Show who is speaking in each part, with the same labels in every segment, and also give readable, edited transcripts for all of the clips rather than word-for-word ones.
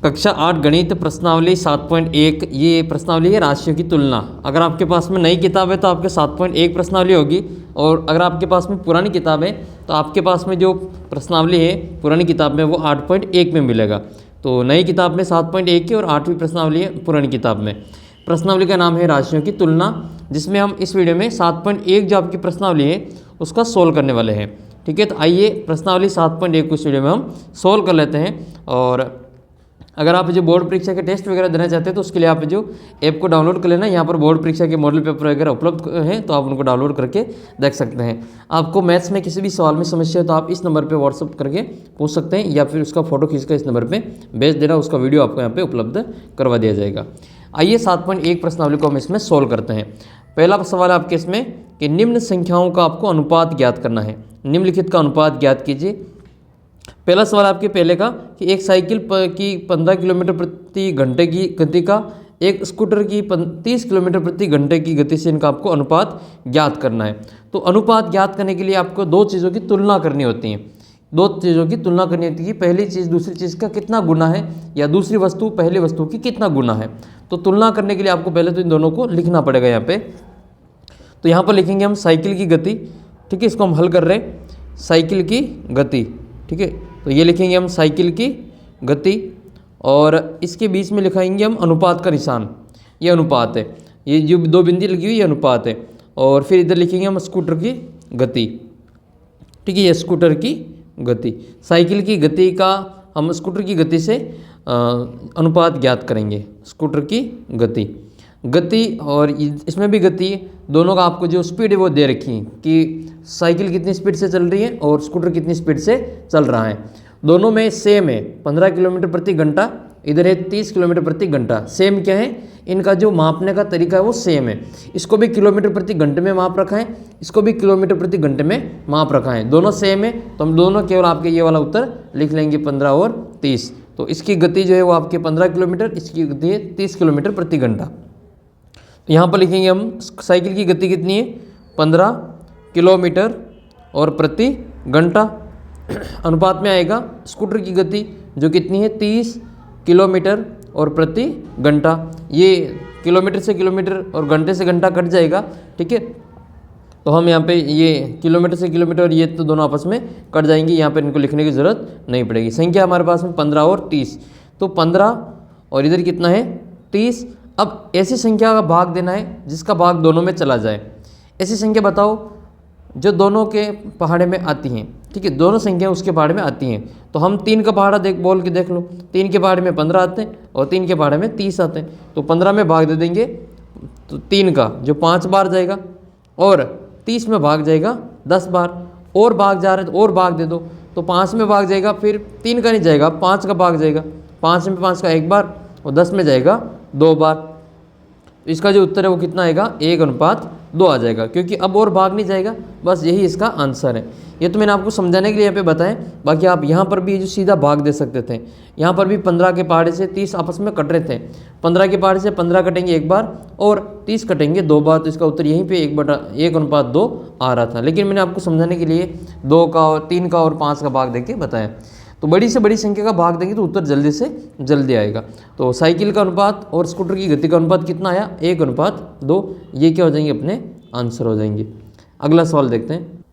Speaker 1: कक्षा 8 गणित प्रश्नावली 7.1 ये प्रश्नावली है राशियों की तुलना। अगर आपके पास में नई किताब है तो आपके 7.1 प्रश्नावली होगी, और अगर आपके पास में पुरानी किताब है तो आपके पास में जो प्रश्नावली है पुरानी किताब में वो 8.1 में मिलेगा। तो नई किताब में 7.1 की और 8वीं प्रश्नावली है पुरानी किताब में। प्रश्नावली का नाम है राशियों की तुलना, जिसमें हम इस वीडियो में 7.1 जो आपकी प्रश्नावली है उसका सोल्व करने वाले हैं। ठीक है, तो आइए प्रश्नावली 7.1 को इस वीडियो में हम सोल्व कर लेते हैं। और अगर आप जो बोर्ड परीक्षा के टेस्ट वगैरह देना चाहते हैं तो उसके लिए आप जो ऐप को डाउनलोड कर लेना। यहाँ पर बोर्ड परीक्षा के मॉडल पेपर वगैरह उपलब्ध हैं, तो आप उनको डाउनलोड करके देख सकते हैं। आपको मैथ्स में किसी भी सवाल में समस्या है तो आप इस नंबर पे व्हाट्सअप करके पूछ सकते हैं, या फिर उसका फोटो खींचकर इस नंबर पे भेज देना, उसका वीडियो आपको यहाँ पे उपलब्ध करवा दिया जाएगा। आइए 7.1 प्रश्नावली को हम इसमें सोल्व करते हैं। पहला सवाल है आपके इसमें कि निम्न संख्याओं का आपको अनुपात ज्ञात करना है। निम्नलिखित का अनुपात ज्ञात कीजिए। पहला सवाल आपके पहले का कि एक साइकिल की 15 किलोमीटर प्रति घंटे की गति का एक स्कूटर की 30 किलोमीटर प्रति घंटे की गति से इनका आपको अनुपात ज्ञात करना है। तो अनुपात ज्ञात करने के लिए आपको दो चीज़ों की तुलना करनी होती है। दो चीज़ों की तुलना करनी होती है कि पहली चीज़ दूसरी चीज़ का कितना गुना है, या दूसरी वस्तु पहली वस्तु की कितना गुना है। तो तुलना करने के लिए आपको पहले तो इन दोनों को लिखना पड़ेगा यहाँ पे। तो यहाँ पर लिखेंगे हम साइकिल की गति। ठीक है, इसको हम हल कर रहे हैं, साइकिल की गति। ठीक है, तो ये लिखेंगे हम साइकिल की गति, और इसके बीच में लिखाएंगे हम अनुपात का निशान। ये अनुपात है, ये जो दो बिंदी लगी हुई ये अनुपात है। और फिर इधर लिखेंगे हम स्कूटर की गति। ठीक है, ये स्कूटर की गति। साइकिल की गति का हम स्कूटर की गति से अनुपात ज्ञात करेंगे। स्कूटर की गति और इसमें भी गति, दोनों का आपको जो स्पीड है वो दे रखी है कि साइकिल कितनी स्पीड से चल रही है और स्कूटर कितनी स्पीड से चल रहा है। दोनों में सेम है, 15 किलोमीटर प्रति घंटा, इधर है 30 किलोमीटर प्रति घंटा। सेम क्या है, इनका जो मापने का तरीका है वो सेम है। इसको भी किलोमीटर प्रति घंटे में माप रखा है, इसको भी किलोमीटर प्रति घंटे में माप रखा है। दोनों सेम है, तो हम दोनों केवल आपके ये वाला उत्तर लिख लेंगे 15 और 30। तो इसकी गति जो है वो आपके 15 किलोमीटर, इसकी गति है 30 किलोमीटर प्रति घंटा। तो यहाँ पर लिखेंगे हम साइकिल की गति कितनी है, 15 किलोमीटर और प्रति घंटा। अनुपात में आएगा स्कूटर की गति जो कितनी है, 30 किलोमीटर और प्रति घंटा। ये किलोमीटर से किलोमीटर और घंटे से घंटा कट जाएगा। ठीक है, तो हम यहाँ पे ये किलोमीटर से किलोमीटर और ये तो दोनों आपस में कट जाएंगे, यहाँ पे इनको लिखने की ज़रूरत नहीं पड़ेगी। संख्या हमारे पास में 15 और 30, तो 15 और इधर कितना है 30। अब ऐसी संख्या का भाग देना है जिसका भाग दोनों में चला जाए। ऐसी संख्या बताओ जो दोनों के पहाड़े में आती हैं। ठीक है, दोनों संख्या उसके पहाड़े में आती हैं। तो हम 3 का पहाड़ा बोल के देख लो, 3 के पहाड़े में 15 आते हैं और 3 के पहाड़े में 30 आते हैं। तो 15 में भाग दे देंगे तो 3 का जो 5 बार जाएगा, और 30 में भाग जाएगा 10 बार। और भाग जा रहे तो और भाग दे दो, तो 5 में भाग जाएगा, फिर 3 का नहीं जाएगा, 5 का भाग जाएगा। 5 में 5 का 1 बार और 10 में जाएगा 2 बार। तो इसका जो उत्तर है वो कितना आएगा, 1:2 आ जाएगा, क्योंकि अब और भाग नहीं जाएगा। बस यही इसका आंसर है। ये तो मैंने आपको समझाने के लिए यहाँ पे बताएं। बाकी आप यहाँ पर भी जो सीधा भाग दे सकते थे, यहाँ पर भी 15 के पहाड़े से 30 आपस में कट रहे थे। 15 के पहाड़े से 15 कटेंगे 1 बार और 30 कटेंगे 2 बार। तो इसका उत्तर यहीं पे 1:2 आ रहा था, लेकिन मैंने आपको समझाने के लिए 2 का और 3 का और 5 का भाग दे के बताया। तो बड़ी से बड़ी संख्या का भाग देंगे तो उत्तर जल्दी से जल्दी आएगा। तो साइकिल का अनुपात और स्कूटर की गति का अनुपात कितना आया, 1:2। ये क्या हो जाएंगे, अपने आंसर हो जाएंगे। अगला सवाल देखते हैं।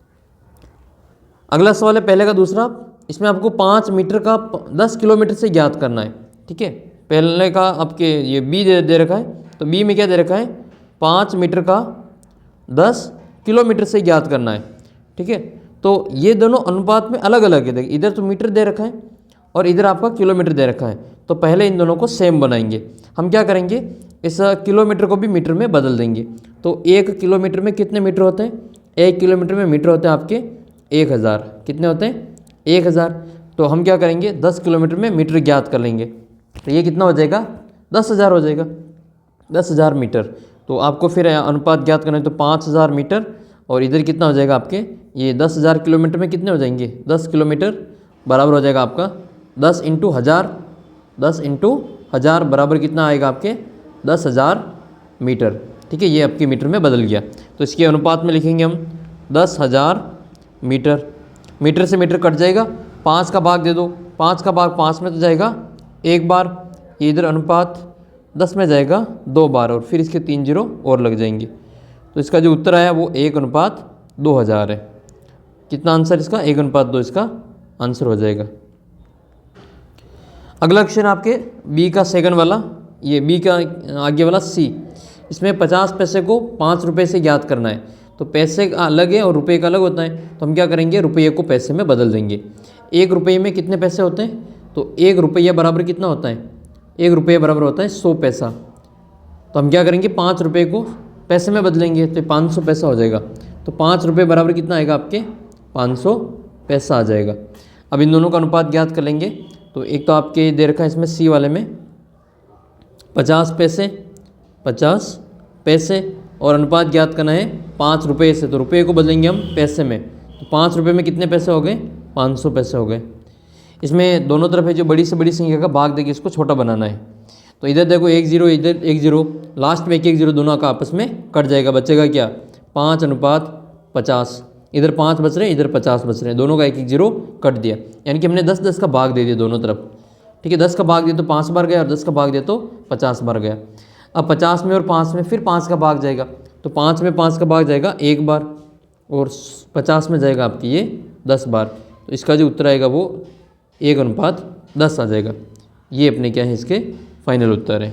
Speaker 1: अगला सवाल है पहले का दूसरा। इसमें आपको 5 मीटर का 10 किलोमीटर से ज्ञात करना है। ठीक है, पहले का आपके ये बी दे रखा है, तो बी में क्या दे रखा है, 5 मीटर का 10 किलोमीटर से ज्ञात करना है। ठीक है, तो ये दोनों अनुपात में अलग अलग है। देखिए, इधर तो मीटर दे रखा है और इधर आपका किलोमीटर दे रखा है। तो पहले इन दोनों को सेम बनाएंगे। हम क्या करेंगे, इस किलोमीटर को भी मीटर में बदल देंगे। तो 1 किलोमीटर में कितने मीटर होते हैं, 1 किलोमीटर में मीटर होते हैं आपके 1000। कितने होते हैं, 1000। तो हम क्या करेंगे, 10 किलोमीटर में मीटर ज्ञात कर लेंगे। तो ये कितना हो जाएगा, 10,000 हो जाएगा, 10,000 मीटर। तो आपको फिर अनुपात ज्ञात करना है, तो 5000 मीटर और इधर कितना हो जाएगा आपके, ये 10,000 किलोमीटर में कितने हो जाएंगे, 10 किलोमीटर बराबर हो जाएगा आपका 10 × 1000। 10 × 1000 बराबर कितना आएगा आपके, 10,000 मीटर। ठीक है, ये आपके मीटर में बदल गया। तो इसके अनुपात में लिखेंगे हम 10,000 मीटर। मीटर से मीटर कट जाएगा, 5 का भाग दे दो, 5 का भाग 5 में तो जाएगा एक बार, ये इधर अनुपात 10 में जाएगा 2 बार और फिर इसके 3 जीरो और लग जाएंगे। तो इसका जो उत्तर आया वो 1:2000 है। कितना आंसर इसका? 1:2 इसका आंसर हो जाएगा। अगला क्वेश्चन आपके बी का सेकंड वाला, ये बी का आगे वाला सी, इसमें 50 पैसे को 5 रुपये से ज्ञात करना है। तो पैसे का अलग है और रुपये का अलग होता है, तो हम क्या करेंगे, रुपये को पैसे में बदल देंगे। 1 रुपये में कितने पैसे होते हैं? तो 1 रुपया बराबर कितना होता है? 1 रुपया बराबर होता है 100 पैसा। तो हम क्या करेंगे, 5 रुपये को पैसे में बदलेंगे तो 500 पैसा हो जाएगा। तो 5 रुपये बराबर कितना आएगा आपके? 500 पैसा आ जाएगा। अब इन दोनों का अनुपात ज्ञात कर लेंगे। तो एक तो आपके दे रखा है इसमें सी वाले में 50 पैसे और अनुपात ज्ञात करना है 5 रुपये से, तो रुपये को बदलेंगे हम पैसे में। तो 5 रुपये में कितने पैसे हो गए? 500 पैसे हो गए। इसमें दोनों तरफ है जो बड़ी से बड़ी संख्या का भाग देके इसको छोटा बनाना है। तो इधर देखो 1 0, इधर 1 0, लास्ट में 1 0 दोनों का आपस में कट जाएगा। बचेगा क्या? 5:50। इधर 5 बच रहे हैं, इधर 50 बच रहे हैं, दोनों का 1 0 कट दिया। यानी कि हमने 10 का भाग दे दिया दोनों तरफ। ठीक है, 10 का भाग दिया तो 5 बार गया और 10 का भाग दिया तो 50 बार गया। अब 50 में और 5 में फिर 5 का भाग जाएगा, तो 5 में 5 का भाग जाएगा 1 बार और 50 में जाएगा आपकी ये 10 बार। तो इसका जो उत्तर आएगा वो 1:10 आ जाएगा। ये अपने क्या है इसके फाइनल उत्तर है।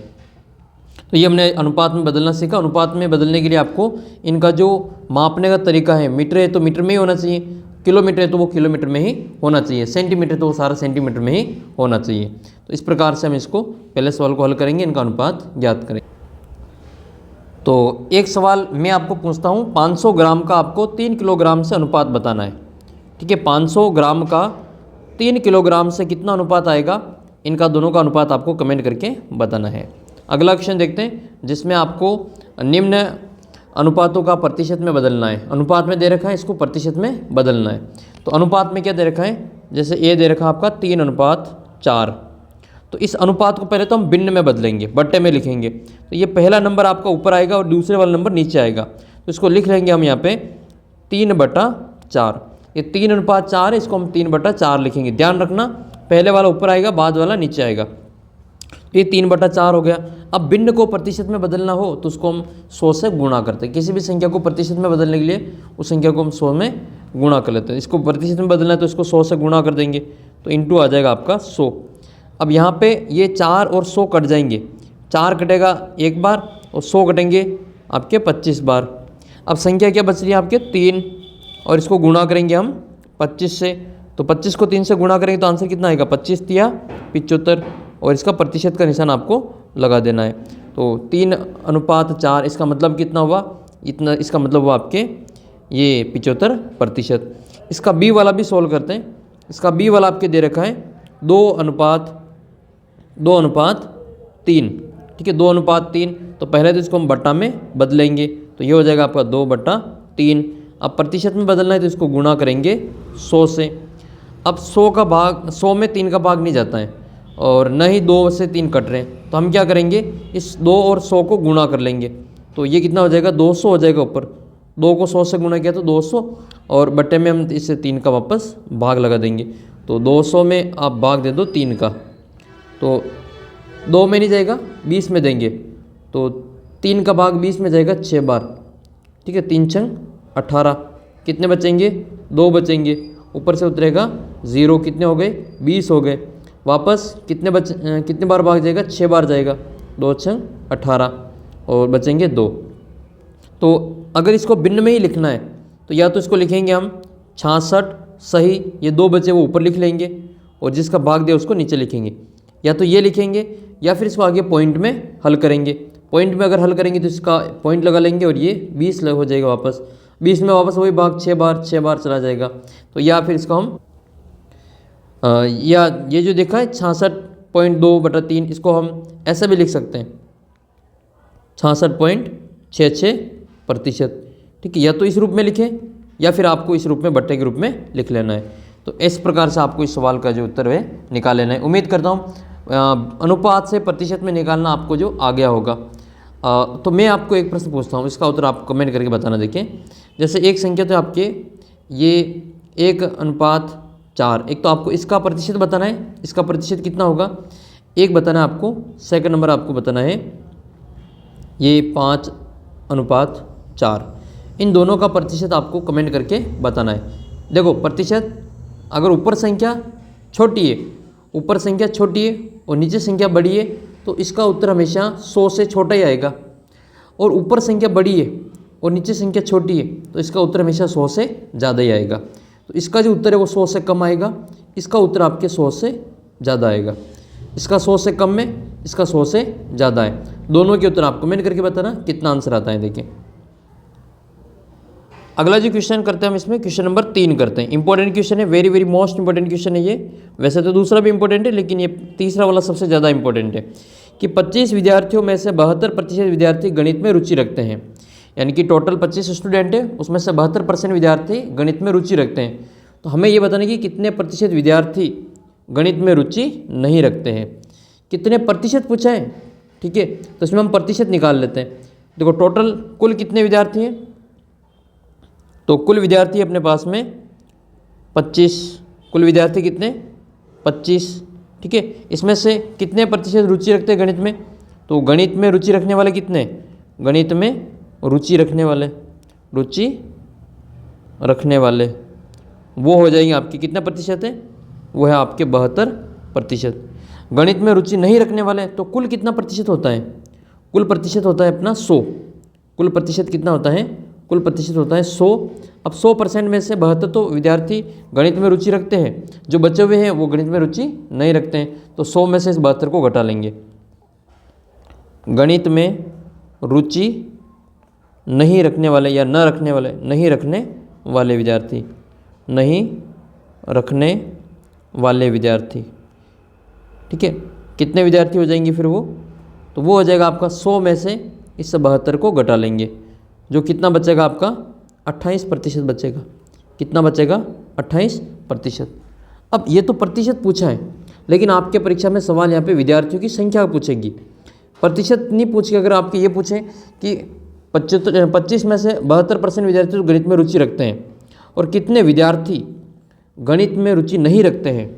Speaker 1: तो ये हमने अनुपात में बदलना सीखा। अनुपात में बदलने के लिए आपको इनका जो मापने का तरीका है, मीटर है तो मीटर में ही होना चाहिए, किलोमीटर है तो वो किलोमीटर में ही होना चाहिए, सेंटीमीटर तो वो सारा सेंटीमीटर में ही होना चाहिए। तो इस प्रकार से हम इसको पहले सवाल को हल करेंगे, इनका अनुपात ज्ञात करेंगे। तो एक सवाल मैं आपको पूछता हूँ, 500 ग्राम का आपको 3 किलोग्राम से अनुपात बताना है। ठीक है, 500 ग्राम का 3 किलोग्राम से कितना अनुपात आएगा, इनका दोनों का अनुपात आपको कमेंट करके बताना है। अगला क्वेश्चन देखते हैं जिसमें आपको निम्न अनुपातों का प्रतिशत में बदलना है। अनुपात में दे रखा है, इसको प्रतिशत में बदलना है। तो अनुपात में क्या दे रखा है, जैसे ए दे रखा है आपका 3:4। तो इस अनुपात को पहले तो हम भिन्न में बदलेंगे, बट्टे में लिखेंगे। तो ये पहला नंबर आपका ऊपर आएगा और दूसरे वाला नंबर नीचे आएगा। तो इसको लिख लेंगे हम यहाँ पे 3/4। ये 3:4 है, इसको हम 3/4 लिखेंगे। ध्यान रखना, पहले वाला ऊपर आएगा, बाद वाला नीचे आएगा। तो ये 3/4 हो गया। अब भिन्न को प्रतिशत में बदलना हो तो उसको हम 100 से गुणा करते हैं। किसी भी संख्या को प्रतिशत में बदलने के लिए उस संख्या को हम 100 में गुणा कर लेते हैं। इसको प्रतिशत में बदलना है तो इसको 100 से गुणा कर देंगे, तो इंटू आ जाएगा आपका 100। अब यहाँ पे ये 4 और 100 कट जाएंगे, 4 कटेगा 1 बार और 100 कटेंगे आपके 25 बार। अब संख्या क्या बच रही है आपके 3, और इसको गुणा करेंगे हम 25 से। तो 25 को 3 से गुणा करेंगे तो आंसर कितना आएगा, 25 तिया 75, और इसका प्रतिशत का निशान आपको लगा देना है। तो 3:4, इसका मतलब कितना हुआ, इतना, इसका मतलब हुआ आपके ये 75%। इसका बी वाला भी सोल्व करते हैं। इसका बी वाला आपके दे रखा है 2:3। ठीक है, 2:3। तो पहले तो इसको हम बट्टा में बदलेंगे, तो ये हो जाएगा आपका 2/3। अब प्रतिशत में बदलना है तो इसको गुणा करेंगे 100 से। अब 100 का भाग, 100 में 3 का भाग नहीं जाता है और न ही 2 से 3 कट रहे हैं, तो हम क्या करेंगे, इस 2 और 100 को गुणा कर लेंगे। तो ये कितना हो जाएगा, 200 हो जाएगा। ऊपर 2 को 100 से गुणा किया तो 200, और बट्टे में हम इससे 3 का वापस भाग लगा देंगे। तो 200 में आप भाग दे दो 3 का, तो 2 में नहीं जाएगा, 20 में देंगे। तो 3 का भाग 20 में जाएगा 6 बार। ठीक है, 3 छंग 18। कितने बचेंगे, 2 बचेंगे। ऊपर से उतरेगा 0, कितने हो गए, 20 हो गए। वापस कितने बार भाग जाएगा, 6 बार जाएगा, 2 छंग 18 और बचेंगे 2। तो अगर इसको भिन्न में ही लिखना है तो या तो इसको लिखेंगे हम 66 सही, ये 2 बचे वो ऊपर लिख लेंगे और जिसका भाग दिया उसको नीचे लिखेंगे, या तो ये लिखेंगे या फिर इसको आगे पॉइंट में हल करेंगे। पॉइंट में अगर हल करेंगे तो इसका पॉइंट लगा लेंगे और ये 20 हो जाएगा वापस। 20 में वापस वही भाग 6 बार चला जाएगा। तो या फिर इसको हम या ये जो देखा है 66.2/3, इसको हम ऐसा भी लिख सकते हैं 66.66%। ठीक है, या तो इस रूप में लिखें या फिर आपको इस रूप में बट्टे के रूप में लिख लेना है। तो इस प्रकार से आपको इस सवाल का जो उत्तर है निकाल लेना है। उम्मीद करता हूँ अनुपात से प्रतिशत में निकालना आपको जो आ गया होगा। तो मैं आपको एक प्रश्न पूछता हूँ, इसका उत्तर आप कमेंट करके बताना। देखिए, जैसे एक संख्या तो आपके ये 1:4, एक तो आपको इसका प्रतिशत बताना है। इसका प्रतिशत कितना होगा, एक बताना आपको, सेकंड नंबर आपको बताना है ये 5:4। इन दोनों का प्रतिशत आपको कमेंट करके बताना है। देखो प्रतिशत, अगर ऊपर संख्या छोटी है, ऊपर संख्या छोटी है और नीचे संख्या बड़ी है तो इसका उत्तर हमेशा 100 से छोटा ही आएगा। और ऊपर संख्या बड़ी है और नीचे संख्या छोटी है तो इसका उत्तर हमेशा 100 से ज़्यादा ही आएगा। तो इसका जो उत्तर है वो 100 से कम आएगा, इसका उत्तर आपके 100 से ज़्यादा आएगा। इसका 100 से कम में, इसका 100 से ज़्यादा है। दोनों के उत्तर आप कमेंट करके बताना कितना आंसर आता है। देखिए अगला जो क्वेश्चन करते हैं हम इसमें क्वेश्चन नंबर 3 करते हैं। इंपॉर्टेंट क्वेश्चन है, very very most important question है ये। वैसे तो दूसरा भी इंपॉर्टेंट है लेकिन ये तीसरा वाला सबसे ज़्यादा इंपॉर्टेंट है कि 25 विद्यार्थियों में से 72% विद्यार्थी गणित में रुचि रखते हैं। यानी कि टोटल 25 स्टूडेंट है, उसमें से 72% विद्यार्थी गणित में रुचि रखते हैं। तो हमें ये बताना कि कितने प्रतिशत विद्यार्थी गणित में रुचि नहीं रखते हैं। कितने प्रतिशत पूछा है, ठीक है, तो इसमें हम प्रतिशत निकाल लेते हैं। देखो टोटल कुल कितने विद्यार्थी हैं, तो कुल विद्यार्थी अपने पास में 25। कुल विद्यार्थी कितने, 25, ठीक है। इसमें से कितने प्रतिशत रुचि रखते हैं गणित में, तो गणित में रुचि रखने वाले कितने, गणित में रुचि रखने वाले, रुचि रखने वाले वो हो जाएंगे आपके कितना प्रतिशत है, वो है आपके 72%। गणित में रुचि नहीं रखने वाले तो कुल कितना प्रतिशत होता है, कुल प्रतिशत होता है अपना 100। कुल प्रतिशत कितना होता है, कुल प्रतिशत होता है 100। अब 100% में से 72 तो विद्यार्थी गणित में रुचि रखते हैं, जो बचे हुए हैं वो गणित में रुचि नहीं रखते हैं। तो 100 में से इस 72 को घटा लेंगे। गणित में रुचि नहीं रखने वाले या न रखने वाले, नहीं रखने वाले विद्यार्थी, नहीं रखने वाले विद्यार्थी, ठीक है, कितने विद्यार्थी हो जाएंगे फिर वो, तो वो हो जाएगा आपका 100 में से इस 72 को घटा लेंगे, जो कितना बचेगा आपका 28% बचेगा। कितना बचेगा, 28%। अब ये तो प्रतिशत पूछा है, लेकिन आपके परीक्षा में सवाल यहाँ पे विद्यार्थियों की संख्या पूछेगी, प्रतिशत नहीं पूछेगी। अगर आपके ये पूछें कि 25 में से 72% विद्यार्थी तो गणित में रुचि रखते हैं और कितने विद्यार्थी गणित में रुचि नहीं रखते हैं,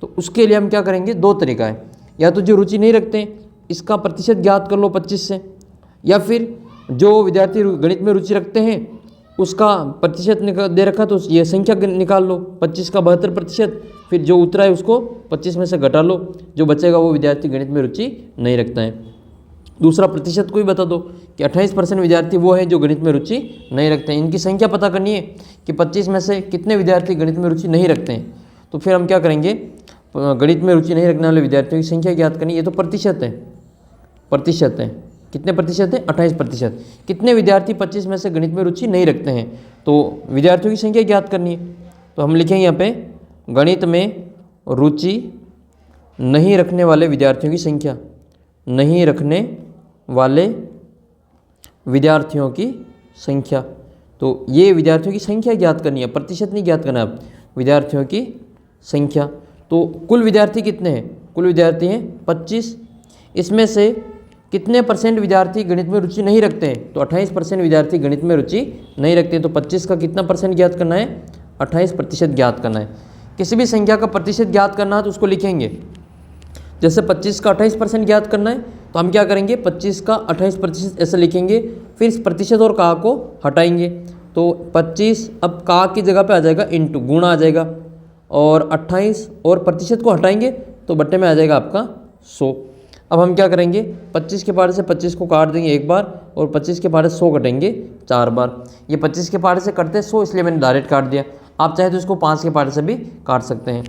Speaker 1: तो उसके लिए हम क्या करेंगे, दो तरीका है। या तो जो रुचि नहीं रखते हैं इसका प्रतिशत ज्ञात कर लो 25 से, या फिर जो विद्यार्थी गणित में रुचि रखते हैं उसका प्रतिशत दे रखा तो ये संख्या निकाल लो, 25 का 72%, फिर जो उतरा है उसको 25 में से घटा लो, जो बचेगा वो विद्यार्थी गणित में रुचि नहीं रखता है। दूसरा प्रतिशत को ही बता दो कि 28% विद्यार्थी वो हैं जो गणित में रुचि नहीं रखते हैं। इनकी संख्या पता करनी है कि 25 में से कितने विद्यार्थी गणित में रुचि नहीं रखते हैं। तो फिर हम क्या करेंगे, गणित में रुचि नहीं रखने वाले विद्यार्थियों की संख्या ज्ञात करनी। ये तो प्रतिशत है, प्रतिशत है, कितने प्रतिशत है, 28%। कितने विद्यार्थी 25 में से गणित में रुचि नहीं रखते हैं, तो विद्यार्थियों की संख्या ज्ञात करनी है। तो हम लिखेंगे यहाँ पे गणित में रुचि नहीं रखने वाले विद्यार्थियों की संख्या, नहीं रखने वाले विद्यार्थियों की संख्या। तो ये विद्यार्थियों की संख्या ज्ञात करनी है, प्रतिशत नहीं ज्ञात करना है, विद्यार्थियों की संख्या। तो कुल विद्यार्थी कितने हैं, कुल विद्यार्थी हैं 25। इसमें से कितने परसेंट विद्यार्थी गणित में रुचि नहीं रखते हैं, तो 28% विद्यार्थी गणित में रुचि नहीं रखते हैं। तो 25 का कितना परसेंट ज्ञात करना है, 28% ज्ञात करना है। किसी भी संख्या का प्रतिशत ज्ञात करना है तो उसको लिखेंगे, जैसे 25 का 28% ज्ञात करना है तो हम क्या करेंगे, 25 का 28% ऐसे लिखेंगे, फिर इस प्रतिशत और का को हटाएंगे। तो 25 अब का की जगह पे आ जाएगा इंटू, गुणा आ जाएगा, और 28 और प्रतिशत को हटाएंगे तो बट्टे में आ जाएगा आपका 100। अब हम क्या करेंगे, 25 के पहाड़े से 25 को काट देंगे एक बार, और 25 के पहाड़े से 100 कटेंगे 4 बार। ये 25 के पहाड़े से कटते 100 इसलिए मैंने डायरेक्ट काट दिया। आप चाहे तो इसको 5 के पहाड़े से भी काट सकते हैं।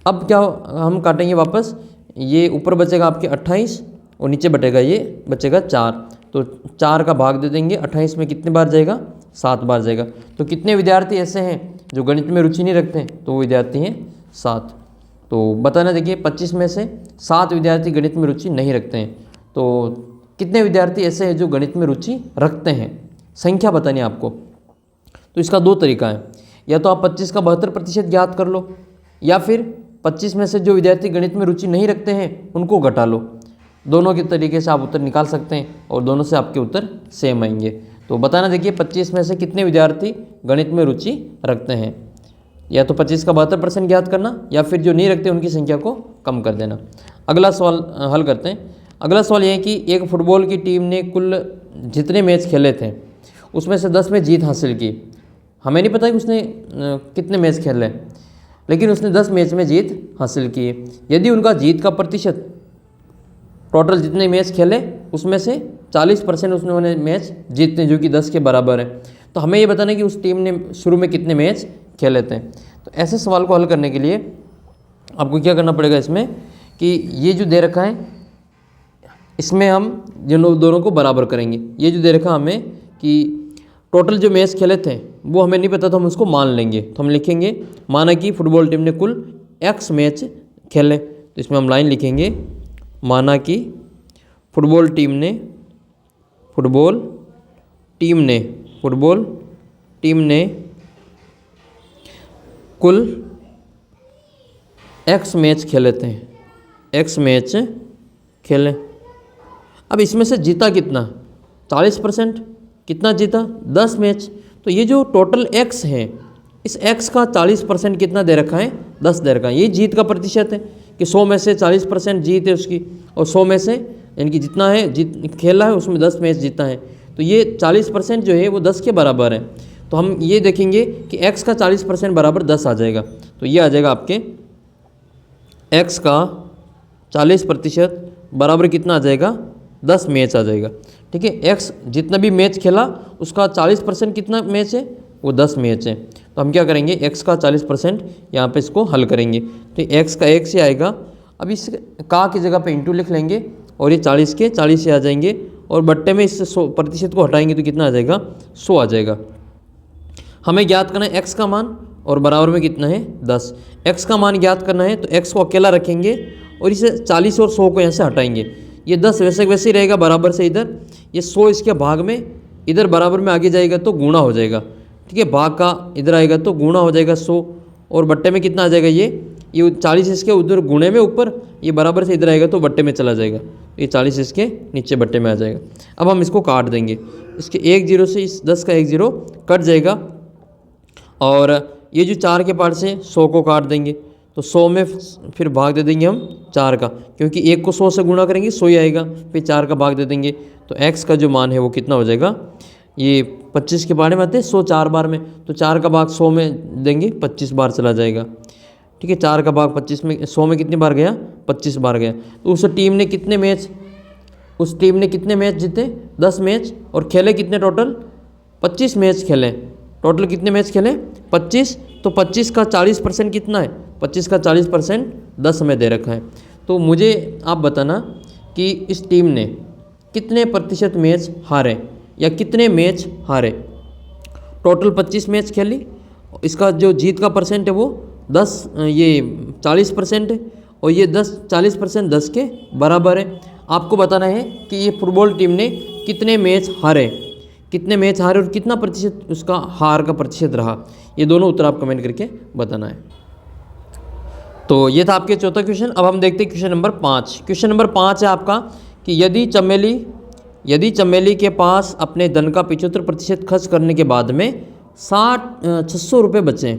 Speaker 1: अब क्या हम काटेंगे वापस, ये ऊपर बचेगा आपके 28 और नीचे बटेगा ये बचेगा 4। तो 4 का भाग दे देंगे, 28 में कितने बार जाएगा, 7 बार जाएगा। तो कितने विद्यार्थी ऐसे हैं जो गणित में रुचि नहीं रखते हैं, तो वो विद्यार्थी हैं 7। तो बताना, देखिए 25 में से 7 विद्यार्थी गणित में रुचि नहीं रखते हैं, तो कितने विद्यार्थी ऐसे हैं जो गणित में रुचि रखते हैं, संख्या बतानी है आपको। तो इसका दो तरीका है, या तो आप 25 का 72% ज्ञात कर लो, या फिर 25 में से जो विद्यार्थी गणित में रुचि नहीं रखते हैं उनको घटा लो। दोनों के तरीके से आप उत्तर निकाल सकते हैं और दोनों से आपके उत्तर सेम आएंगे। तो बताना, देखिए 25 में से कितने विद्यार्थी गणित में रुचि रखते हैं, या तो 25 का 72% ज्ञात करना, या फिर जो नहीं रखते उनकी संख्या को कम कर देना। अगला सवाल हल करते हैं। अगला सवाल ये है कि एक फुटबॉल की टीम ने कुल जितने मैच खेले थे उसमें से 10 में जीत हासिल की। हमें नहीं पता कि उसने कितने मैच खेले, लेकिन उसने 10 मैच में जीत हासिल की। यदि उनका जीत का प्रतिशत टोटल जितने मैच खेले उसमें से 40% उसने मैच जीतते, जो कि 10 के बराबर है। तो हमें ये बताना है कि उस टीम ने शुरू में कितने मैच खेले थे। तो ऐसे सवाल को हल करने के लिए आपको क्या करना पड़ेगा इसमें कि ये जो दे रखा है इसमें हम दोनों को बराबर करेंगे। ये जो दे रखा हमें कि टोटल जो मैच खेले थे वो हमें नहीं पता, तो हम उसको मान लेंगे। तो हम लिखेंगे माना कि फुटबॉल टीम ने कुल x मैच खेले, तो इसमें हम लाइन लिखेंगे माना कि फुटबॉल टीम ने कुल x मैच खेले थे, x मैच खेले। अब इसमें से जीता कितना, 40%। कितना जीता, 10 मैच। तो ये जो टोटल x है इस x का 40% कितना दे रखा है, 10 दे रखा है। ये जीत का प्रतिशत है कि 100 में से 40% जीत है उसकी, और 100 में से यानी कि जितना है जीत खेला है उसमें 10 मैच जीता है। तो ये 40% जो है वो 10 के बराबर है। तो हम ये देखेंगे कि x का 40% बराबर 10 आ जाएगा। तो ये आ जाएगा आपके x का 40% बराबर कितना आ जाएगा, 10 मैच आ जाएगा। ठीक है, x जितना भी मैच खेला उसका 40% कितना मैच है, वो 10 मैच है। तो हम क्या करेंगे, x का 40% यहाँ पे इसको हल करेंगे। तो x का 1 से आएगा। अब इस का की जगह पे इंटू लिख लेंगे और ये 40 के 40 से आ जाएंगे, और बट्टे में इस 100% को हटाएंगे तो कितना आ जाएगा, 100 आ जाएगा। हमें ज्ञात करना है x का मान, और बराबर में कितना है, 10। x का मान ज्ञात करना है तो x को अकेला रखेंगे और इसे 40 और 100 को यहाँ से हटाएंगे। ये 10 वैसे वैसे ही रहेगा बराबर से इधर, ये 100 इसके भाग में इधर बराबर में आगे जाएगा तो गुणा हो जाएगा। ठीक है, भाग का इधर आएगा तो गुणा हो जाएगा 100, और बट्टे में कितना आ जाएगा, ये 40 इसके उधर गुणे में ऊपर, ये बराबर से इधर आएगा तो बट्टे में चला जाएगा। ये 40 इसके नीचे बट्टे में आ जाएगा। अब हम इसको काट देंगे, इसके 1 0 से इस 10 का 1 0 कट जाएगा, और ये जो 4 के पार्ट से 100 को काट देंगे तो 100 में फिर भाग दे देंगे हम 4 का, क्योंकि 1 को 100 से गुणा करेंगे 100 ही आएगा, फिर 4 का भाग दे देंगे। तो x का जो मान है वो कितना हो जाएगा, ये 25 के बारे में आते हैं 100 4 बार में, तो 4 का भाग 100 में देंगे 25 बार चला जाएगा। ठीक है, 4 का भाग 25 में 100 में कितनी बार गया, 25 बार गया। तो उस टीम ने कितने मैच जीते, 10 मैच, और खेले कितने टोटल, 25 मैच खेले। टोटल कितने मैच खेले, 25। तो 25 का 40% कितना है, 25 का 40% 10 में दे रखा है। तो मुझे आप बताना कि इस टीम ने कितने प्रतिशत मैच हारे या कितने मैच हारे। टोटल 25 मैच खेली, इसका जो जीत का परसेंट है वो 40% है, और ये 40% 10 के बराबर है। आपको बताना है कि ये फुटबॉल टीम ने कितने मैच हारे और कितना प्रतिशत उसका हार का प्रतिशत रहा। ये दोनों उत्तर आप कमेंट करके बताना है। तो ये था आपके चौथा क्वेश्चन। अब हम देखते हैं क्वेश्चन नंबर 5। क्वेश्चन नंबर 5 है आपका कि यदि चमेली के पास अपने धन का 75% खर्च करने के बाद में 600 रुपये बचे,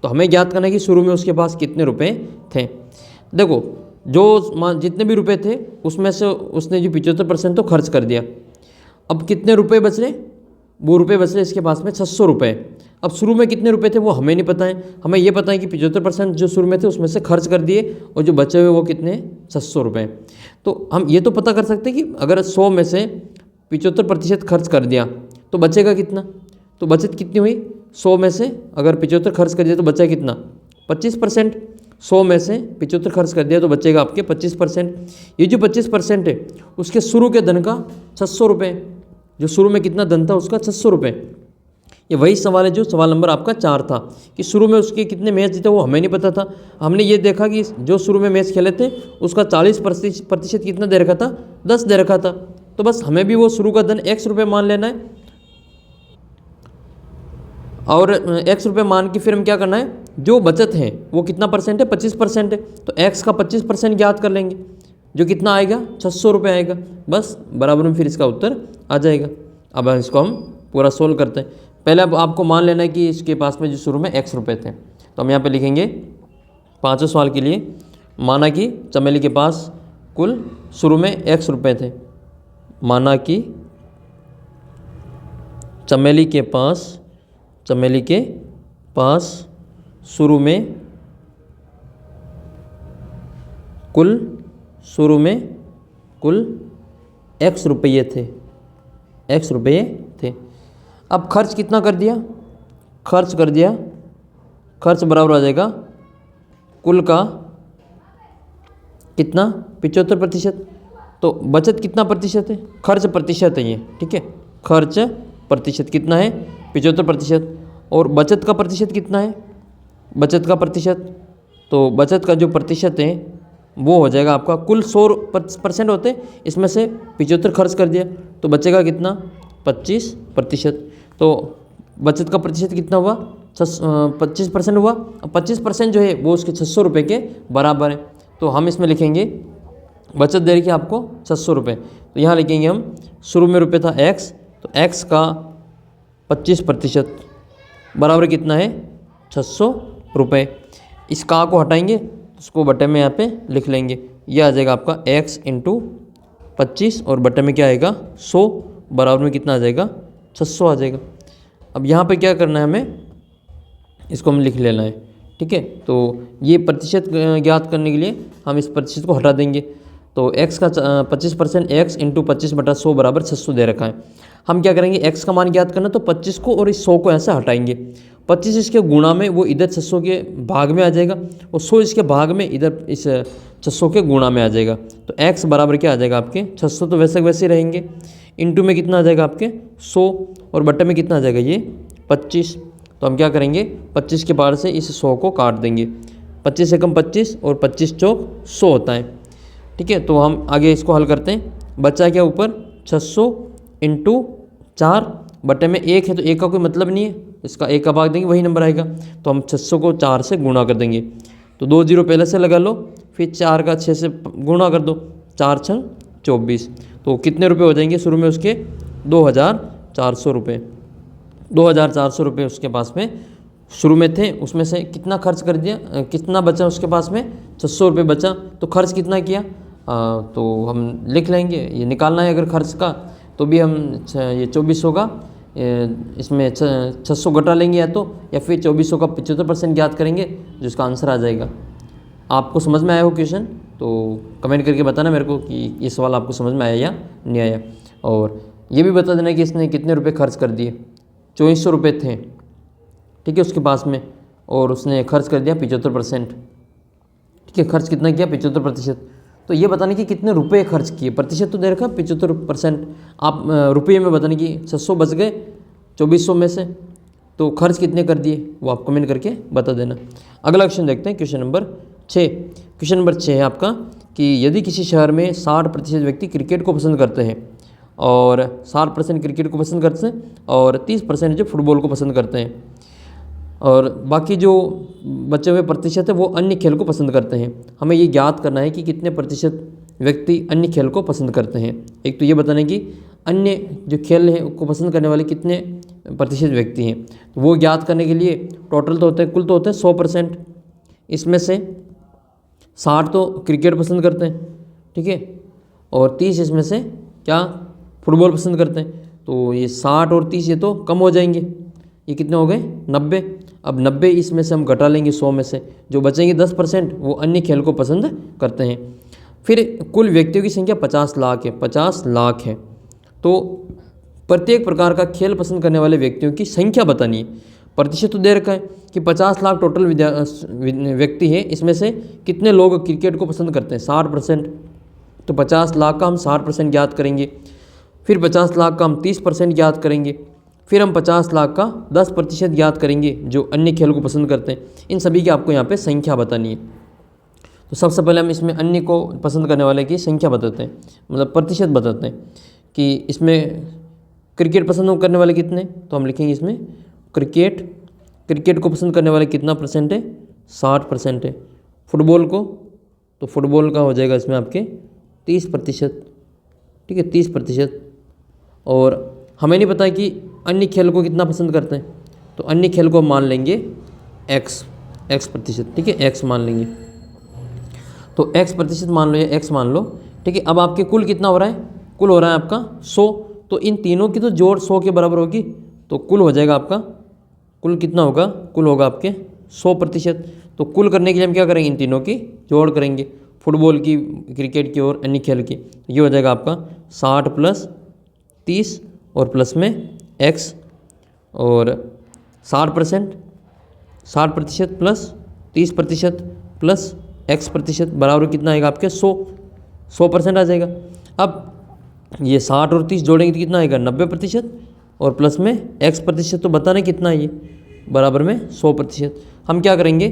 Speaker 1: तो हमें ज्ञात करना है कि शुरू में उसके पास कितने रुपए थे। देखो, जो जितने भी रुपए थे उसमें से उसने जो 75% तो खर्च कर दिया। अब कितने रुपए बच रहे, वो रुपए बच रहे इसके पास में 600 रुपये। अब शुरू में कितने रुपए थे वो हमें नहीं पता है, हमें ये पता है कि 75% जो शुरू में थे उसमें से खर्च कर दिए, और जो बचे हुए वो कितने, 600 रुपये। तो हम ये तो पता कर सकते हैं कि अगर 100 में से 75% खर्च कर दिया तो बचेगा कितना, तो बचत कितनी हुई, 100 में से अगर 75 खर्च कर दिया तो बचा कितना, 25%। 100 में से 75 खर्च कर दिया तो बचेगा आपके 25%। ये जो 25% है उसके शुरू के धन का 600 रुपये, जो शुरू में कितना धन था उसका 600 रुपये। ये वही सवाल है जो सवाल नंबर आपका 4 था कि शुरू में उसके कितने मैच जीते वो हमें नहीं पता था। हमने ये देखा कि जो शुरू में मैच खेले थे उसका 40% कितना दे रखा था, 10 दे रखा था। तो बस हमें भी वो शुरू का धन x रुपये मान लेना है, और x रुपये मान के फिर हम क्या करना है, जो बचत है वो कितना परसेंट है, 25% है। तो x का 25% ज्ञात कर लेंगे, जो कितना आएगा, 600 रुपये आएगा। बस बराबर में फिर इसका उत्तर आ जाएगा। अब इसको हम पूरा सोल्व करते हैं। पहले अब आपको मान लेना है कि इसके पास में जो शुरू में x रुपये थे, तो हम यहाँ पे लिखेंगे 5वें सवाल के लिए माना कि चमेली के पास कुल शुरू में x रुपये थे। माना कि चमेली के पास शुरू में कुल x रुपये थे। अब खर्च कितना कर दिया? खर्च बराबर आ जाएगा कुल का कितना 75%। तो बचत कितना प्रतिशत है? खर्च प्रतिशत है ये, ठीक है। खर्च प्रतिशत कितना है? 75%। और बचत का प्रतिशत कितना है? बचत का प्रतिशत, तो बचत का जो प्रतिशत है वो हो जाएगा आपका, कुल 100% होते, इसमें से 75 खर्च कर दिया तो बचेगा कितना? 25%। तो बचत का प्रतिशत कितना हुआ? 25% हुआ। अब 25% जो है वो उसके 600 रुपये के बराबर है। तो हम इसमें लिखेंगे बचत दे रखी है आपको 600 रुपये, तो यहाँ लिखेंगे हम शुरू में रुपये था x, तो x का 25% बराबर कितना है? 600 रुपये। इस का को हटाएंगे, उसको बटे में यहाँ पे लिख लेंगे। यह आ जाएगा आपका x इंटू 25 और बटे में क्या आएगा? 100 बराबर में कितना आ जाएगा? 600 आ जाएगा। अब यहाँ पे क्या करना है हमें? इसको हम लिख लेना है, ठीक है। तो ये प्रतिशत ज्ञात करने के लिए हम इस प्रतिशत को हटा देंगे। तो x का 25% x इंटू 25/100 बराबर 600 दे रखा है। हम क्या करेंगे? x का मान ज्ञात करना, तो 25 को और इस 100 को ऐसे हटाएंगे। 25 इसके गुणा में वो इधर 600 के भाग में आ जाएगा और 100 इसके भाग में इधर इस 600 के गुणा में आ जाएगा। तो x बराबर क्या आ जाएगा आपके? 600 तो वैसे वैसे रहेंगे, इंटू में कितना आ जाएगा आपके? 100 और बटे में कितना आ जाएगा? ये 25। तो हम क्या करेंगे? 25 के बाहर से इस 100 को काट देंगे। 25 से कम 25 और 25 चौक 100 होता है, ठीक है। तो हम आगे इसको हल करते हैं। बचा क्या ऊपर? 600 इंटू 4 बटे में 1 है, तो 1 का कोई मतलब नहीं है, इसका 1 का भाग देंगे वही नंबर आएगा। तो हम 600 को 4 से गुणा कर देंगे, तो 2 जीरो पहले से लगा लो, फिर 4 का 6 से गुणा कर दो, 4 6 24। तो कितने रुपए हो जाएंगे शुरू में उसके? 2400 रुपये। 2400 रुपये उसके पास में शुरू में थे, उसमें से कितना खर्च कर दिया? कितना बचा उसके पास में? 600 रुपये बचा। तो खर्च कितना किया? तो हम लिख लेंगे, ये निकालना है अगर खर्च का, तो भी हम ये 2400 का इसमें 600 घटा लेंगे या फिर 2400 का 75% ज्ञात करेंगे, जिसका आंसर आ जाएगा। आपको समझ में आया हो क्वेश्चन? तो कमेंट करके बताना मेरे को कि ये सवाल आपको समझ में आया या नहीं आया। और ये भी बता देना कि इसने कितने रुपए खर्च कर दिए। 2400 रुपये थे, ठीक है, उसके पास में, और उसने खर्च कर दिया 75%, ठीक है। खर्च कितना किया? 75%। तो ये बताने कि कितने रुपए खर्च किए, प्रतिशत तो दे रखा 75%, आप रुपये में बताने कि 600 बच गए 2400 में से, तो खर्च कितने कर दिए वो आप कमेंट करके बता देना। अगला क्वेश्चन देखते हैं, क्वेश्चन नंबर 6। क्वेश्चन नंबर 6 है आपका कि यदि किसी शहर में 60% व्यक्ति क्रिकेट को पसंद करते हैं और 60% क्रिकेट को पसंद करते हैं और 30% जो फुटबॉल को पसंद करते हैं, और बाकी जो बचे हुए प्रतिशत है वो अन्य खेल को पसंद करते हैं। हमें ये ज्ञात करना है कि कितने प्रतिशत व्यक्ति अन्य खेल को पसंद करते हैं। एक तो ये बताना है कि अन्य जो खेल है को पसंद करने वाले कितने प्रतिशत व्यक्ति हैं, तो वो ज्ञात करने के लिए टोटल तो होते हैं, कुल तो होते हैं 100%, इसमें से 60 तो क्रिकेट पसंद करते हैं, ठीक है, और 30 इसमें से क्या? फुटबॉल पसंद करते हैं। तो ये 60 और 30 ये तो कम हो जाएंगे, ये कितने हो गए? 90। अब 90 इसमें से हम घटा लेंगे 100 में से, जो बचेंगे 10% वो अन्य खेल को पसंद करते हैं। फिर कुल व्यक्तियों की संख्या 50 लाख है, 50 लाख है, तो प्रत्येक प्रकार का खेल पसंद करने वाले व्यक्तियों की संख्या बतानी है। प्रतिशत तो दे रखा है कि 50 लाख टोटल व्यक्ति है, इसमें से कितने लोग क्रिकेट को पसंद करते हैं? 60%। तो 50 लाख का हम 60% ज्ञात करेंगे, फिर 50 लाख का हम 30% ज्ञात करेंगे, फिर हम 50 लाख का 10% ज्ञात करेंगे जो अन्य खेल को पसंद करते हैं। इन सभी की आपको यहाँ पे संख्या बतानी है। तो सबसे पहले हम इसमें अन्य को पसंद करने वाले की संख्या बताते हैं, मतलब प्रतिशत बताते हैं कि इसमें क्रिकेट पसंद करने वाले कितने। तो हम लिखेंगे इसमें क्रिकेट को पसंद करने वाले कितना परसेंट है? 60% है। फुटबॉल को, तो फुटबॉल का हो जाएगा इसमें आपके 30%, ठीक है, 30%। और हमें नहीं पता कि अन्य खेल को कितना पसंद करते हैं, तो अन्य खेल को मान लेंगे x प्रतिशत, ठीक है, x मान लेंगे। तो x प्रतिशत मान लो या x मान लो, ठीक है। अब आपके कुल कितना हो रहा है, कुल हो रहा है आपका 100, तो इन तीनों की तो जोड़ 100 के बराबर होगी, तो कुल हो जाएगा आपका, कुल कितना होगा, कुल होगा आपके 100%। तो कुल करने के लिए हम क्या करेंगे, इन तीनों की जोड़ करेंगे, फुटबॉल की, क्रिकेट की और अन्य खेल की। ये हो जाएगा आपका 60 + 30 और प्लस में x, और 60% 60% प्लस 30% प्लस x% बराबर कितना आएगा आपके 100% आ जाएगा। अब ये 60 और 30 जोड़ेंगे तो कितना आएगा 90%, और प्लस में x% तो बताना कितना है ये, बराबर में 100%। हम क्या करेंगे,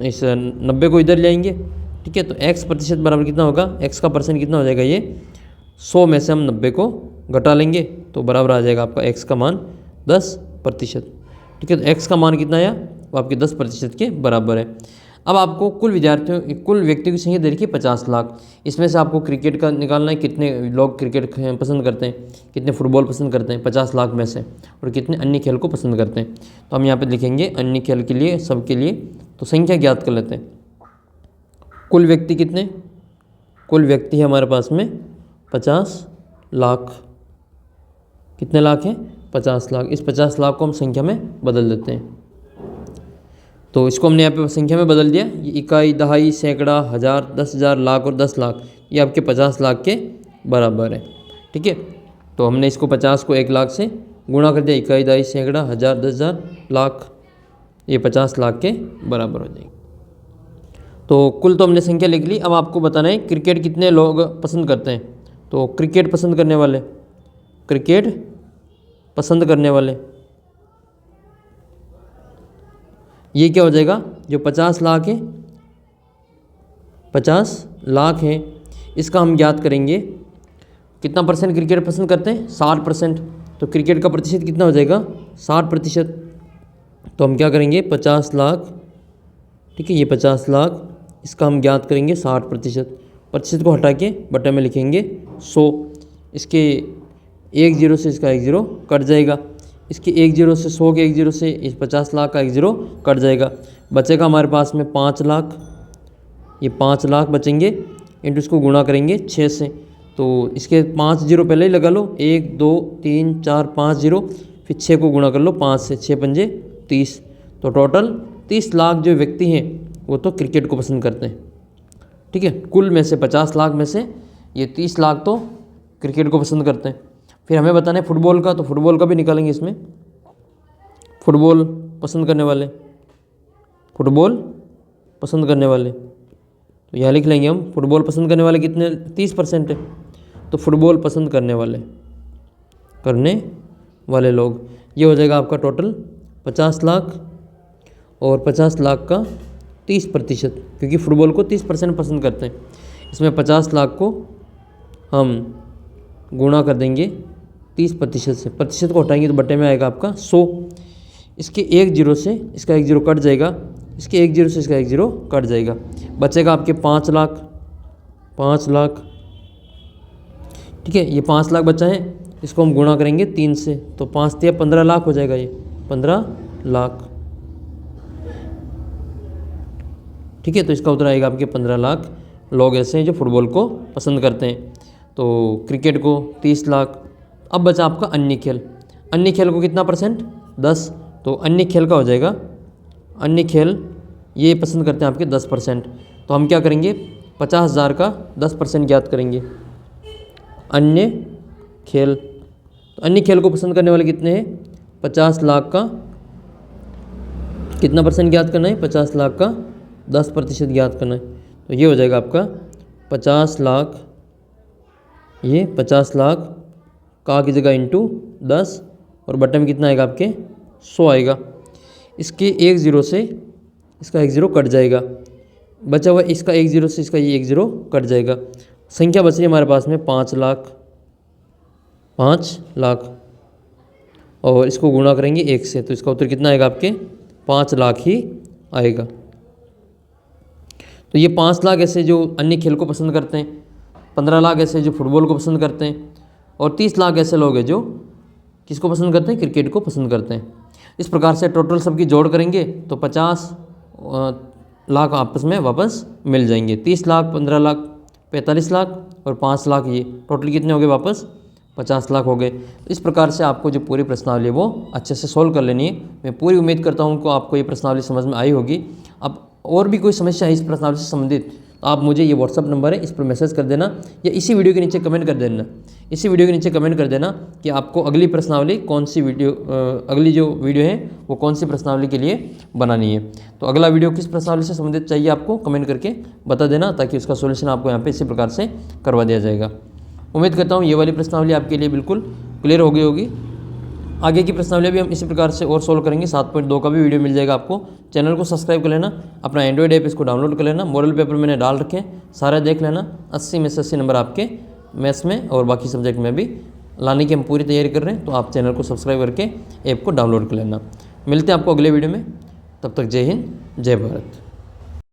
Speaker 1: इस 90 को इधर ले आएंगे, ठीक है। तो x% बराबर कितना होगा, x का परसेंट कितना हो जाएगा, ये 100 में से हम 90 को घटा लेंगे तो बराबर आ जाएगा आपका x का मान 10%, ठीक है। तो x का मान कितना आया, वो आपके 10% के बराबर है। अब आपको कुल विद्यार्थियों, कुल व्यक्तियों की संख्या दे रखी है 50 लाख। इसमें से आपको क्रिकेट का निकालना है, कितने लोग क्रिकेट पसंद करते हैं, कितने फुटबॉल पसंद करते हैं 50 लाख में से, और कितने अन्य खेल को पसंद करते हैं। तो हम यहाँ पे लिखेंगे अन्य खेल के लिए, सबके लिए, तो संख्या ज्ञात कर लेते हैं। कुल व्यक्ति कितने, कुल व्यक्ति है हमारे पास में 50 लाख। कितने लाख हैं, 50 लाख। इस 50 लाख को हम संख्या में बदल देते हैं। तो इसको हमने यहाँ पे संख्या में बदल दिया। ये इकाई, दहाई, सैकड़ा, हज़ार, 10,000, लाख और 10 लाख, ये आपके 50 लाख के बराबर है, ठीक है। तो हमने इसको 50 को 1 लाख से गुणा कर दिया, इकाई, दहाई, सैकड़ा, हज़ार, 10,000, लाख, ये 50 लाख के बराबर हो जाएगी। तो कुल तो हमने संख्या लिख ली। अब आपको बताना है क्रिकेट कितने लोग पसंद करते हैं। तो क्रिकेट पसंद करने वाले, क्रिकेट पसंद करने वाले, ये क्या हो जाएगा, जो 50 लाख है, 50 लाख है, इसका हम ज्ञात करेंगे कितना परसेंट क्रिकेट पसंद करते हैं, 60%। तो क्रिकेट का प्रतिशत कितना हो जाएगा, 60%। तो हम क्या करेंगे, 50 लाख, ठीक है, ये 50 लाख, इसका हम ज्ञात करेंगे 60%। प्रतिशत को हटा के बटे में लिखेंगे 100। इसके 1 0 से इसका 1 0 कट जाएगा, इसके 1 0 से 100 के 1 0 से इस 50 लाख का 1 0 कट जाएगा, बचेगा हमारे पास में 5 लाख। ये 5 लाख बचेंगे, इंटू इसको गुणा करेंगे 6 से। तो इसके 5 0 पहले ही लगा लो, 1 2 3 4 5 0, फिर 6 को गुणा कर लो 5 से, 6 पंजे 30। तो टोटल 30 लाख जो व्यक्ति हैं वो तो क्रिकेट को पसंद करते हैं, ठीक है। कुल में से 50 लाख में से ये 30 लाख तो क्रिकेट को पसंद करते हैं। फिर हमें बताना है फुटबॉल का, तो फुटबॉल का भी निकालेंगे इसमें। फुटबॉल पसंद करने वाले, फुटबॉल पसंद करने वाले, तो यहाँ लिख लेंगे हम, फुटबॉल पसंद करने वाले कितने, 30% है। तो फुटबॉल पसंद करने वाले लोग, ये हो जाएगा आपका टोटल 50 लाख, और 50 लाख का 30%, क्योंकि फुटबॉल को 30% पसंद करते हैं। इसमें 50 लाख को हम गुणा कर देंगे 30% से, प्रतिशत को हटाएंगे तो बटे में आएगा आपका 100। इसके 1 0 से इसका 1 0 कट जाएगा, इसके 1 0 से इसका 1 0 कट जाएगा, बचेगा आपके 5 लाख, 5 लाख, ठीक है। ये 5 लाख बचा है, इसको हम गुणा करेंगे 3 से, तो 5 3 15 लाख हो जाएगा, ये 15 लाख, ठीक है। तो इसका उत्तर आएगा आपके 15 लाख लोग ऐसे हैं जो फुटबॉल को पसंद करते हैं। तो क्रिकेट को 30 लाख। अब बचा आपका अन्य खेल। अन्य खेल को कितना परसेंट, 10। तो अन्य खेल का हो जाएगा, अन्य खेल ये पसंद करते हैं आपके 10%। तो हम क्या करेंगे, 50,000 का 10% ज्ञात करेंगे। अन्य खेल, तो अन्य खेल को पसंद करने वाले कितने हैं, 50 लाख का कितना परसेंट ज्ञात करना है, 50 लाख का 10% ज्ञात करना है। तो ये हो जाएगा आपका 50 लाख, ये 50 लाख का की जगह इंटू 10, और बटे में कितना आएगा आपके 100 आएगा। इसके 1 0 से इसका 1 0 कट जाएगा, बचा हुआ इसका 1 0 से इसका ये 1 0 कट जाएगा। संख्या बच रही है हमारे पास में 5 लाख, 5 लाख, और इसको गुणा करेंगे 1 से, तो इसका उत्तर कितना आएगा आपके 5 लाख ही आएगा। तो ये 5 लाख ऐसे जो अन्य खेल को पसंद करते हैं, 15 लाख ऐसे जो फुटबॉल को पसंद करते हैं, और 30 लाख ऐसे लोग हैं जो किसको पसंद करते हैं, क्रिकेट को पसंद करते हैं। इस प्रकार से टोटल सबकी जोड़ करेंगे तो 50 लाख आपस में वापस मिल जाएंगे। 30 लाख, 15 लाख, 45 लाख और 5 लाख, ये टोटल कितने हो गए वापस 50 लाख हो गए। इस प्रकार से आपको जो पूरी प्रश्नावली है वो अच्छे से सोल्व कर लेनी है। मैं पूरी उम्मीद करता हूँ कि आपको ये प्रश्नावली समझ में आई होगी। अब और भी कोई समस्या है इस प्रश्नावली से संबंधित तो आप मुझे, ये व्हाट्सअप नंबर है, इस पर मैसेज कर देना या इसी वीडियो के नीचे कमेंट कर देना। इसी वीडियो के नीचे कमेंट कर देना कि आपको अगली प्रश्नावली कौन सी वीडियो, अगली जो वीडियो है वो कौन सी प्रश्नावली के लिए बनानी है। तो अगला वीडियो किस प्रश्नावली से संबंधित चाहिए आपको कमेंट करके बता देना, ताकि उसका सोल्यूशन आपको यहाँ पे इसी प्रकार से करवा दिया जाएगा। उम्मीद करता हूँ ये वाली प्रश्नावली आपके लिए बिल्कुल क्लियर हो गई होगी। आगे की प्रश्नावली भी हम इसी प्रकार से और सोल्व करेंगे। 7.2 का भी वीडियो मिल जाएगा आपको। चैनल को सब्सक्राइब कर लेना, अपना एंड्रॉइड ऐप इसको डाउनलोड कर लेना। मॉडल पेपर मैंने डाल रखे, सारा देख लेना। 80 में से 80 नंबर आपके मैथ्स में और बाकी सब्जेक्ट में भी लाने की हम पूरी तैयारी कर रहे हैं। तो आप चैनल को सब्सक्राइब करके ऐप को डाउनलोड कर लेना। मिलते हैं आपको अगले वीडियो में, तब तक जय हिंद, जय भारत।